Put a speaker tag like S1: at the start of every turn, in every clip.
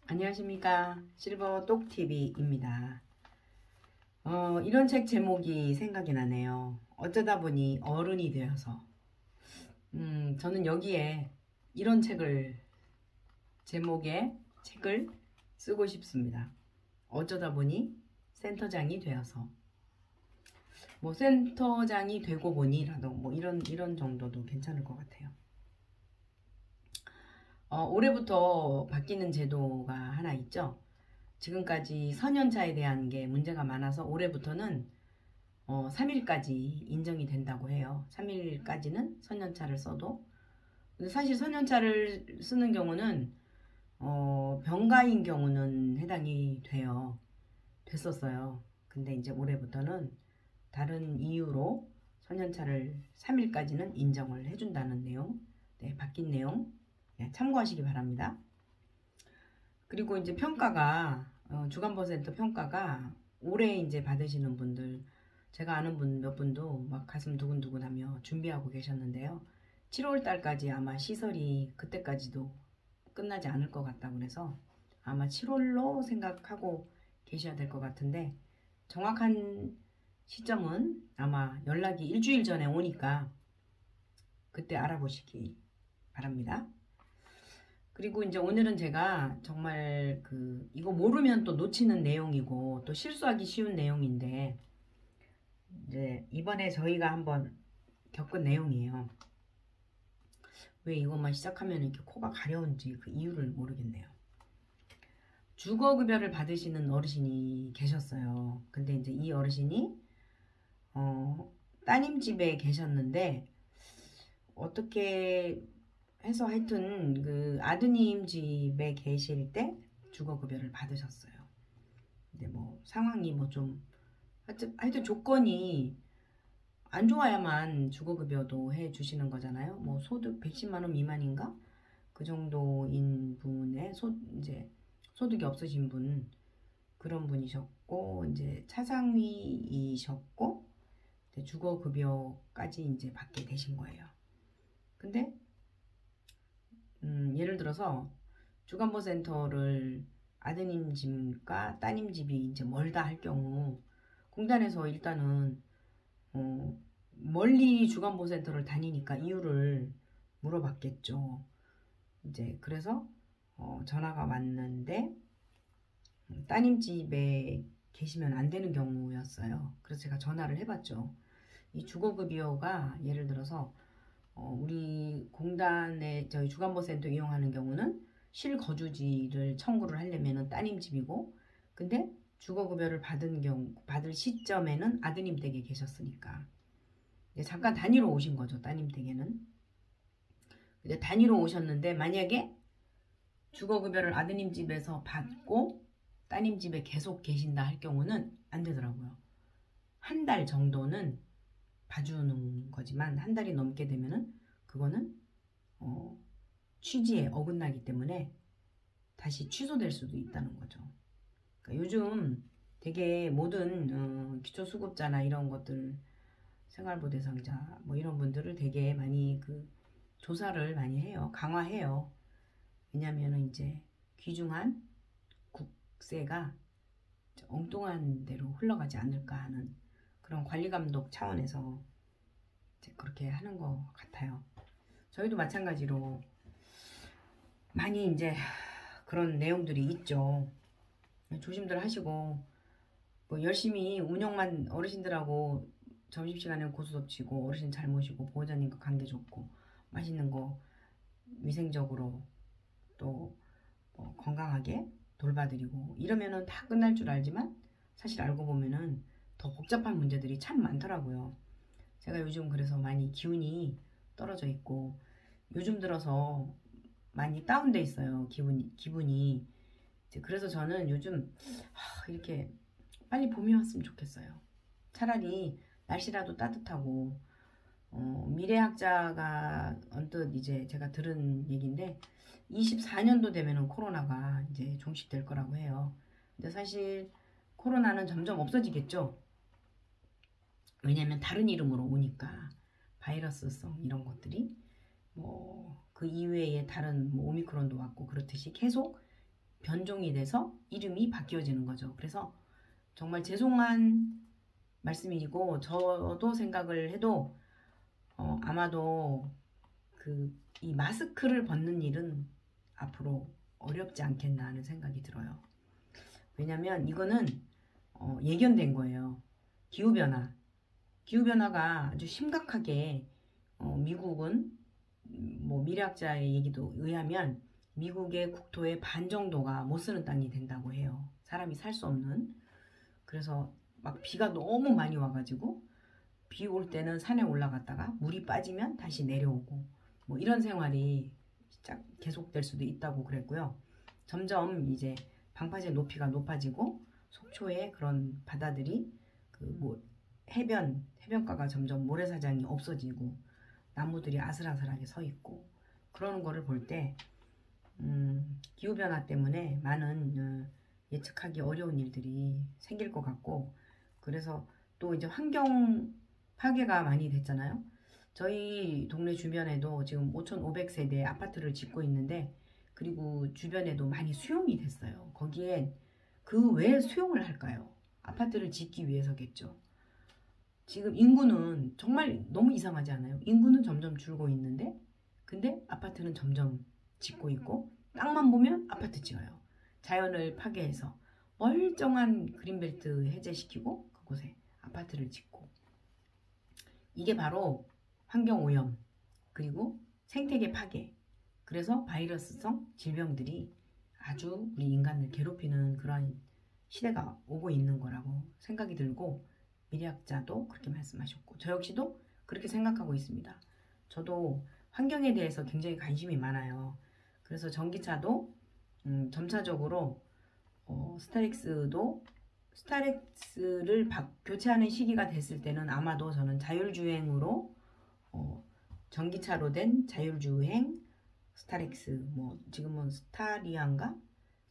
S1: 안녕하십니까. 실버 똑TV입니다. 이런 책 제목이 생각이 나네요. 어쩌다 보니 어른이 되어서. 저는 여기에 이런 제목의 책을 쓰고 싶습니다. 어쩌다 보니 센터장이 되어서. 뭐 센터장이 되고 보니라도 뭐 이런 정도도 괜찮을 것 같아요. 올해부터 바뀌는 제도가 하나 있죠. 지금까지 선연차에 대한 게 문제가 많아서 올해부터는 3일까지 인정이 된다고 해요. 3일까지는 선연차를 써도. 근데 사실 선연차를 쓰는 경우는 병가인 경우는 해당이 됐었어요. 근데 이제 올해부터는 다른 이유로 선연차를 3일까지는 인정을 해준다는 내용, 네, 바뀐 내용 참고하시기 바랍니다. 그리고 이제 평가가 주간 버센터 평가가 올해 이제 받으시는 분들, 제가 아는 분 몇 분도 막 가슴 두근두근하며 준비하고 계셨는데요. 7월 달까지 아마 시설이 그때까지도 끝나지 않을 것 같다고 그래서 아마 7월로 생각하고 계셔야 될 것 같은데, 정확한 시점은 아마 연락이 일주일 전에 오니까 그때 알아보시기 바랍니다. 그리고 이제 오늘은 제가 정말 이거 모르면 또 놓치는 내용이고 또 실수하기 쉬운 내용인데, 이제 이번에 저희가 한번 겪은 내용이에요. 왜 이것만 시작하면 이렇게 코가 가려운지 그 이유를 모르겠네요. 주거급여를 받으시는 어르신이 계셨어요. 근데 이제 이 어르신이 따님 집에 계셨는데, 어떻게 해서 하여튼 그 아드님 집에 계실 때 주거급여를 받으셨어요. 근데 뭐 상황이 뭐 좀 하여튼 조건이 안 좋아야만 주거급여도 해 주시는 거잖아요. 뭐 소득 110만 원 미만인가? 그 정도인 분의 이제 소득이 없으신 분, 그런 분이셨고, 이제 차상위이셨고, 주거급여까지 이제 받게 되신 거예요. 근데 예를 들어서 주간보센터를 아드님 집과 따님 집이 이제 멀다 할 경우 공단에서 일단은 멀리 주간보센터를 다니니까 이유를 물어봤겠죠. 이제 그래서 전화가 왔는데 따님 집에 계시면 안 되는 경우였어요. 그래서 제가 전화를 해봤죠. 이 주거급여가 예를 들어서 우리 공단에 저희 주간보센터 이용하는 경우는 실거주지를 청구를 하려면은 따님 집이고, 근데 주거급여를 받을 시점에는 아드님 댁에 계셨으니까 잠깐 다니러 오신 거죠. 따님 댁에는. 근데 다니러 오셨는데 만약에 주거급여를 아드님 집에서 받고 따님 집에 계속 계신다 할 경우는 안 되더라고요. 한 달 정도는 봐주는 거지만 한 달이 넘게 되면은 그거는 취지에 어긋나기 때문에 다시 취소될 수도 있다는 거죠. 그러니까 요즘 되게 모든 기초수급자나 이런 것들, 생활보 대상자 뭐 이런 분들을 되게 많이 조사를 많이 해요. 강화해요. 왜냐면은 이제 귀중한 국세가 엉뚱한 데로 흘러가지 않을까 하는 그런 관리감독 차원에서 이제 그렇게 하는 것 같아요. 저희도 마찬가지로 많이 이제 그런 내용들이 있죠. 조심들 하시고 뭐 열심히 운영만 어르신들하고 점심시간에 고수톱 치고 어르신 잘 모시고 보호자님과 관계 좋고 맛있는 거 위생적으로 또 건강하게 돌봐드리고 이러면은 다 끝날 줄 알지만 사실 알고 보면은 더 복잡한 문제들이 참 많더라고요. 제가 요즘 그래서 많이 기운이 떨어져 있고 요즘 들어서 많이 다운돼 있어요. 기분이. 그래서 저는 요즘 이렇게 빨리 봄이 왔으면 좋겠어요. 차라리 날씨라도 따뜻하고 미래학자가 언뜻 이제 제가 들은 얘기인데 24년도 되면은 코로나가 이제 종식될 거라고 해요. 근데 사실 코로나는 점점 없어지겠죠. 왜냐면 다른 이름으로 오니까 바이러스성 이런 것들이 뭐 그 이외에 다른 뭐 오미크론도 왔고 그렇듯이 계속 변종이 돼서 이름이 바뀌어지는 거죠. 그래서 정말 죄송한 말씀이고 저도 생각을 해도 아마도 이 마스크를 벗는 일은 앞으로 어렵지 않겠나 하는 생각이 들어요. 왜냐면 이거는 예견된 거예요. 기후변화가 아주 심각하게 미국은 뭐 미래학자의 얘기도 의하면 미국의 국토의 반 정도가 못 쓰는 땅이 된다고 해요. 사람이 살 수 없는. 그래서 막 비가 너무 많이 와가지고 비 올 때는 산에 올라갔다가 물이 빠지면 다시 내려오고 뭐 이런 생활이 진짜 계속될 수도 있다고 그랬고요. 점점 이제 방파제 높이가 높아지고 속초의 그런 바다들이 뭐 해변가가 점점 모래사장이 없어지고 나무들이 아슬아슬하게 서 있고 그러는 거를 볼 때 기후변화 때문에 많은 예측하기 어려운 일들이 생길 것 같고, 그래서 또 이제 환경 파괴가 많이 됐잖아요. 저희 동네 주변에도 지금 5,500세대 아파트를 짓고 있는데, 그리고 주변에도 많이 수용이 됐어요. 거기에 왜 수용을 할까요? 아파트를 짓기 위해서겠죠. 지금 인구는 정말 너무 이상하지 않아요? 인구는 점점 줄고 있는데 근데 아파트는 점점 짓고 있고, 땅만 보면 아파트 지어요. 자연을 파괴해서 멀쩡한 그린벨트 해제시키고 그곳에 아파트를 짓고, 이게 바로 환경오염 그리고 생태계 파괴, 그래서 바이러스성 질병들이 아주 우리 인간을 괴롭히는 그러한 시대가 오고 있는 거라고 생각이 들고, 미래학자도 그렇게 말씀하셨고 저 역시도 그렇게 생각하고 있습니다. 저도 환경에 대해서 굉장히 관심이 많아요. 그래서 전기차도 점차적으로 스타렉스를 교체하는 시기가 됐을 때는 아마도 저는 자율주행으로 전기차로 된 자율주행 스타렉스, 뭐 지금은 스타리아인가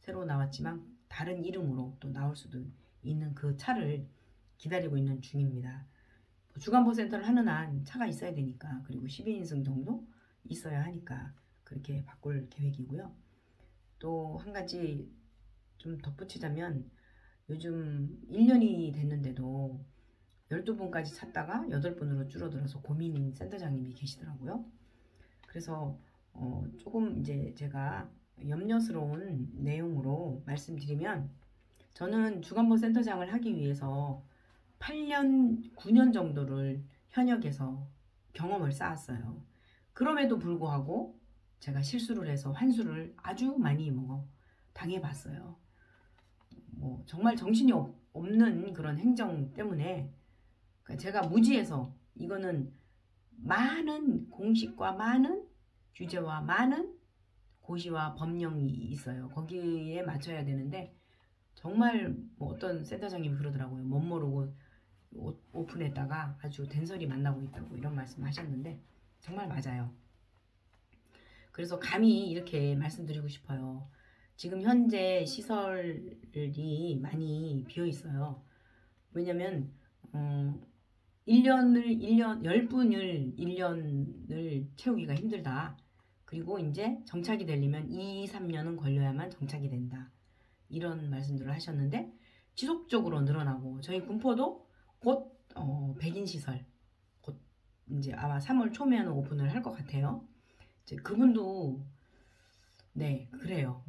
S1: 새로 나왔지만 다른 이름으로 또 나올 수도 있는 그 차를 기다리고 있는 중입니다. 주간보센터를 하는 한 차가 있어야 되니까, 그리고 12인승 정도 있어야 하니까 그렇게 바꿀 계획이고요. 또 한 가지 좀 덧붙이자면, 요즘 1년이 됐는데도 12분까지 찾다가 8분으로 줄어들어서 고민인 센터장님이 계시더라고요. 그래서 조금 이제 제가 염려스러운 내용으로 말씀드리면, 저는 주간보 센터장을 하기 위해서 8년, 9년 정도를 현역에서 경험을 쌓았어요. 그럼에도 불구하고 제가 실수를 해서 환수를 아주 많이 당해봤어요. 뭐 정말 정신이 없는 그런 행정 때문에 제가 무지해서, 이거는 많은 공식과 많은 규제와 많은 고시와 법령이 있어요. 거기에 맞춰야 되는데, 정말 뭐 어떤 센터장님이 그러더라고요. 못 모르고 오픈했다가 아주 된설이 만나고 있다고 이런 말씀 하셨는데 정말 맞아요. 그래서 감히 이렇게 말씀드리고 싶어요. 지금 현재 시설이 많이 비어 있어요. 왜냐면 10분을 1년을 채우기가 힘들다. 그리고 이제 정착이 되려면 2, 3년은 걸려야만 정착이 된다. 이런 말씀들을 하셨는데, 지속적으로 늘어나고, 저희 군포도 곧 백인 시설 곧 이제 아마 3월 초면 오픈을 할 것 같아요. 이제 그분도 네 그래요.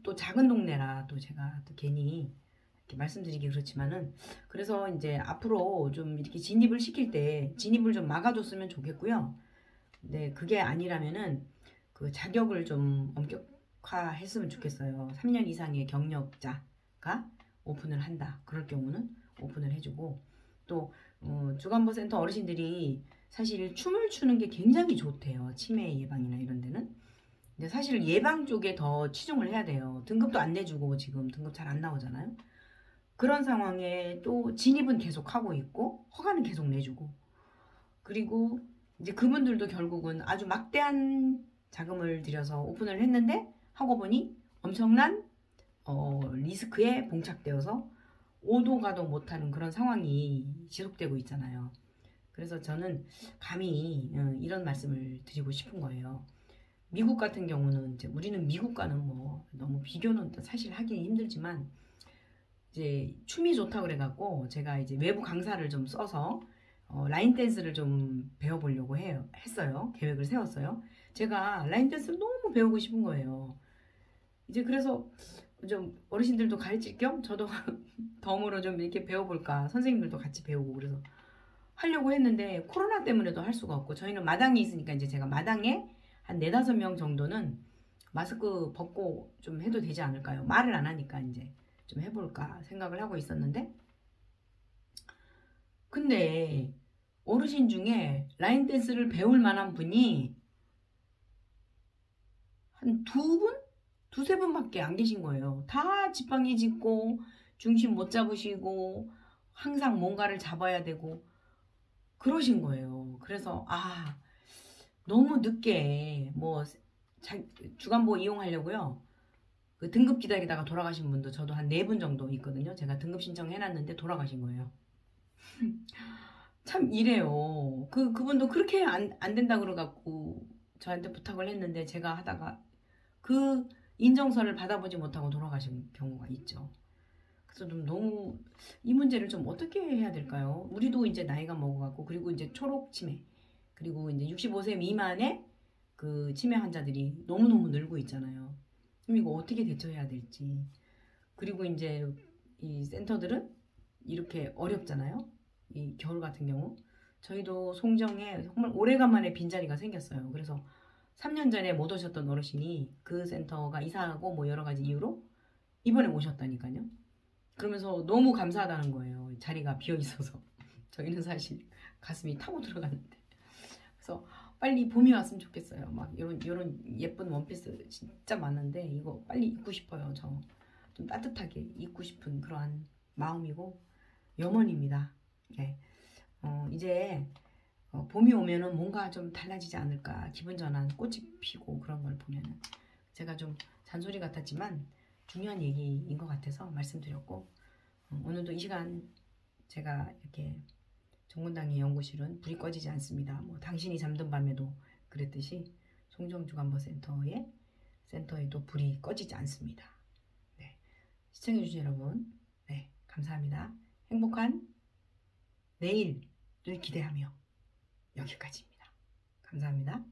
S1: 또 작은 동네라 또 제가 또 괜히 이렇게 말씀드리기 그렇지만은, 그래서 이제 앞으로 좀 이렇게 진입을 시킬 때 진입을 좀 막아줬으면 좋겠고요. 네, 그게 아니라면은 그 자격을 좀 엄격화했으면 좋겠어요. 3년 이상의 경력자가 오픈을 한다. 그럴 경우는 오픈을 해주고, 또 주간보센터 어르신들이 사실 춤을 추는 게 굉장히 좋대요. 치매 예방이나 이런 데는. 근데 사실 예방 쪽에 더 치중을 해야 돼요. 등급도 안 내주고 지금 등급 잘 안 나오잖아요. 그런 상황에 또 진입은 계속 하고 있고 허가는 계속 내주고, 그리고 이제 그분들도 결국은 아주 막대한 자금을 들여서 오픈을 했는데 하고 보니 엄청난 리스크에 봉착되어서 오도 가도 못하는 그런 상황이 지속되고 있잖아요. 그래서 저는 감히 이런 말씀을 드리고 싶은 거예요. 미국 같은 경우는 이제 우리는 미국과는 뭐 너무 비교는 사실 하기 힘들지만 이제 춤이 좋다 그래갖고 제가 이제 외부 강사를 좀 써서 라인 댄스를 좀 배워보려고 했어요. 계획을 세웠어요. 제가 라인 댄스를 너무 배우고 싶은 거예요. 이제 그래서 좀 어르신들도 가르칠 겸 저도 덤으로 좀 이렇게 배워볼까, 선생님들도 같이 배우고 그래서 하려고 했는데 코로나 때문에도 할 수가 없고, 저희는 마당이 있으니까 이제 제가 마당에 한 4~5명 정도는 마스크 벗고 좀 해도 되지 않을까요? 말을 안 하니까 이제 좀 해볼까 생각을 하고 있었는데, 근데 어르신 중에 라인 댄스를 배울 만한 분이 한 2분? 2~3분밖에 안 계신 거예요. 다 지팡이 짚고 중심 못 잡으시고 항상 뭔가를 잡아야 되고 그러신 거예요. 그래서 너무 늦게 뭐 주간보 이용하려고요. 그 등급 기다리다가 돌아가신 분도 저도 한 4분 정도 있거든요. 제가 등급 신청해놨는데 돌아가신 거예요. 참 이래요. 그분도 그렇게 안 된다 그래갖고 저한테 부탁을 했는데 제가 하다가 그 인정서를 받아보지 못하고 돌아가신 경우가 있죠. 그래서 좀 너무 이 문제를 좀 어떻게 해야 될까요? 우리도 이제 나이가 먹어갖고, 그리고 이제 초록 치매, 그리고 이제 65세 미만의 그 치매 환자들이 너무너무 늘고 있잖아요. 그럼 이거 어떻게 대처해야 될지. 그리고 이제 이 센터들은 이렇게 어렵잖아요. 이 겨울 같은 경우. 저희도 송정에 정말 오래간만에 빈자리가 생겼어요. 그래서 3년 전에 못 오셨던 어르신이 그 센터가 이사하고 뭐 여러 가지 이유로 이번에 오셨다니까요. 그러면서 너무 감사하다는 거예요. 자리가 비어 있어서. 저희는 사실 가슴이 타고 들어갔는데. 그래서 빨리 봄이 왔으면 좋겠어요. 막 이런 예쁜 원피스 진짜 많은데 이거 빨리 입고 싶어요. 저 좀 따뜻하게 입고 싶은 그러한 마음이고 염원입니다. 네. 이제 봄이 오면은 뭔가 좀 달라지지 않을까. 기분 전환, 꽃이 피고 그런 걸 보면은 제가 좀 잔소리 같았지만 중요한 얘기인 것 같아서 말씀드렸고, 오늘도 이 시간 제가 이렇게 정문당의 연구실은 불이 꺼지지 않습니다. 뭐 당신이 잠든 밤에도 그랬듯이 송정주간보센터에도 불이 꺼지지 않습니다. 네. 시청해주신 여러분, 네, 감사합니다. 행복한 내일을 기대하며 여기까지입니다. 감사합니다.